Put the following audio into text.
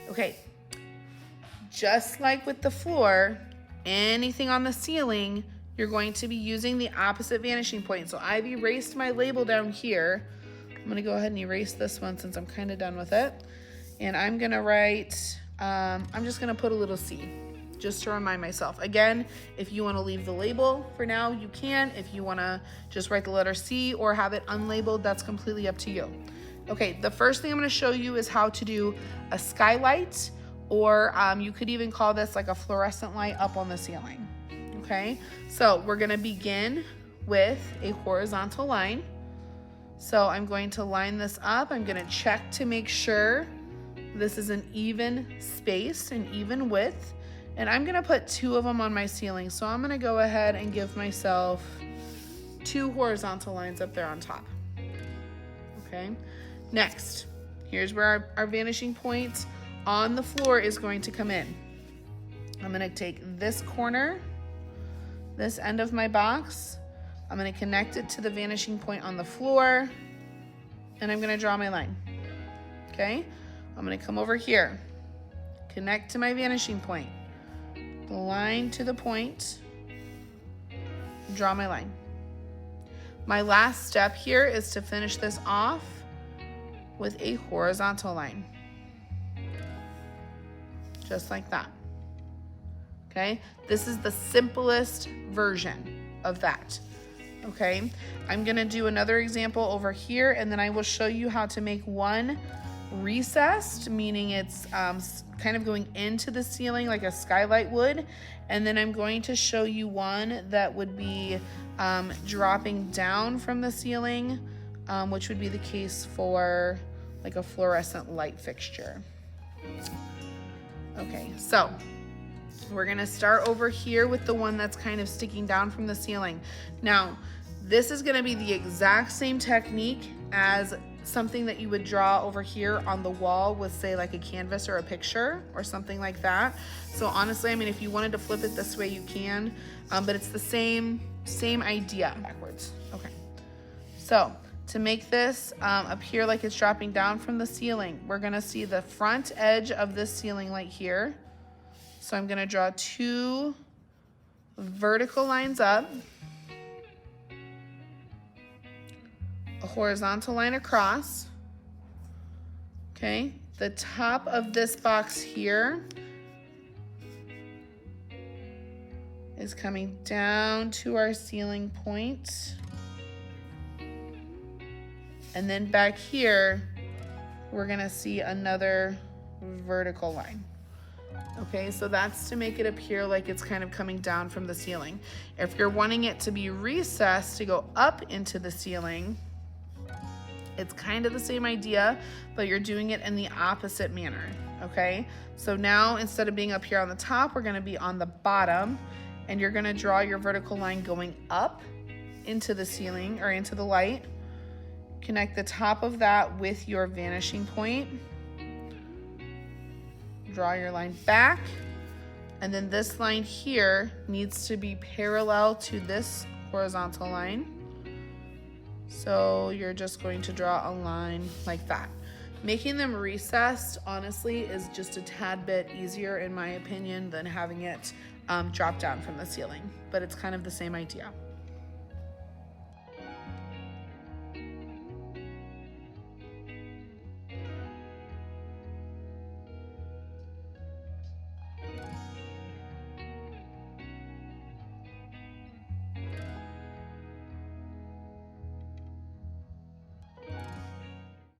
Okay, just like with the floor, anything on the ceiling, you're going to be using the opposite vanishing point. So I've erased my label down here. I'm gonna go ahead and erase this one since I'm kind of done with it. And I'm gonna write, I'm just gonna put a little C, just to remind myself. Again, if you wanna leave the label for now, you can. If you wanna just write the letter C or have it unlabeled, that's completely up to you. Okay, the first thing I'm gonna show you is how to do a skylight, or you could even call this like a fluorescent light up on the ceiling. Okay, so we're gonna begin with a horizontal line. So I'm going to line this up. I'm gonna check to make sure this is an even space, an even width. And I'm gonna put 2 of them on my ceiling. So I'm gonna go ahead and give myself 2 horizontal lines up there on top. Okay, next, here's where our vanishing point on the floor is going to come in. I'm gonna take this corner, this end of my box, I'm gonna connect it to the vanishing point on the floor, and I'm gonna draw my line. Okay, I'm gonna come over here, connect to my vanishing point, the line to the point, draw my line. My last step here is to finish this off with a horizontal line. Just like that. Okay, this is the simplest version of that. Okay, I'm gonna do another example over here, and then I will show you how to make one recessed, meaning it's kind of going into the ceiling like a skylight would, and then I'm going to show you one that would be dropping down from the ceiling, which would be the case for like a fluorescent light fixture. Okay, so we're gonna start over here with the one that's kind of sticking down from the ceiling. Now, this is gonna be the exact same technique as something that you would draw over here on the wall with, say, like a canvas or a picture or something like that. So honestly, I mean, if you wanted to flip it this way, you can, but it's the same idea. Backwards. Okay, so to make this appear like it's dropping down from the ceiling, we're gonna see the front edge of this ceiling light here. So I'm gonna draw 2 vertical lines up, a horizontal line across. Okay, the top of this box here is coming down to our ceiling point. And then back here, we're gonna see another vertical line. Okay, so that's to make it appear like it's kind of coming down from the ceiling. If you're wanting it to be recessed to go up into the ceiling, it's kind of the same idea, but you're doing it in the opposite manner, okay? So now instead of being up here on the top, we're gonna be on the bottom, and you're gonna draw your vertical line going up into the ceiling or into the light. Connect the top of that with your vanishing point. Draw your line back, and then this line here needs to be parallel to this horizontal line. So you're just going to draw a line like that. Making them recessed, honestly, is just a tad bit easier in my opinion than having it drop down from the ceiling, but it's kind of the same idea.